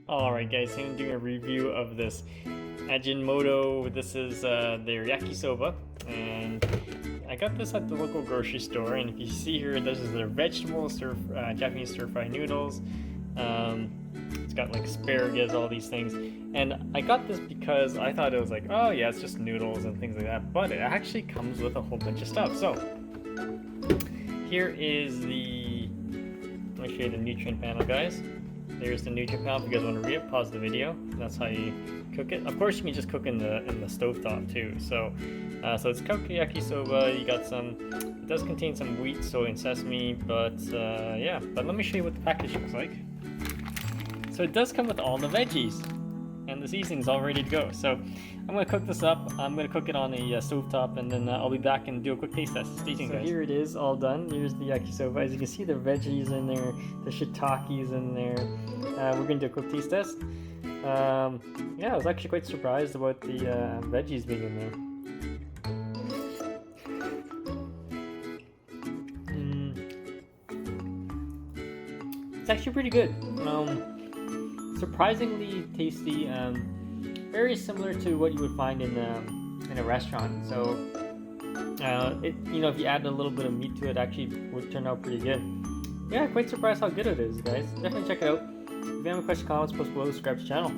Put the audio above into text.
Alright guys, so I'm doing a review of this Ajinomoto. This is their Yakisoba, and I got this at the local grocery store, and if you see here, this is their vegetable Japanese stir-fry noodles. It's got like asparagus, all these things, and I got this because I thought it was like, oh yeah, it's just noodles and things like that, but it actually comes with a whole bunch of stuff. So here is let me show you the nutrient panel, guys. There's the nutrient panel. If you guys want to read it, pause the video. That's how you cook it. Of course, you can just cook in the stovetop too. So it's cooked yakisoba. You got some. It does contain some wheat, soy, and sesame. But yeah. But let me show you what the package looks like. So it does come with all the veggies, and the seasoning's all ready to go. So I'm gonna cook this up. I'm gonna cook it on a stovetop, and then I'll be back and do a quick taste test. Stay tuned, guys. So here it is, all done. Here's the yakisoba. As you can see, the veggies in there, the shiitakes in there. We're gonna do a quick taste test. Yeah, I was actually quite surprised about the veggies being in there. It's actually pretty good. Surprisingly tasty. Very similar to what you would find in a restaurant. So, if you add a little bit of meat to it, actually would turn out pretty good. Yeah, quite surprised how good it is, guys. Definitely check it out. If you have any questions, comments, post below, subscribe to the channel.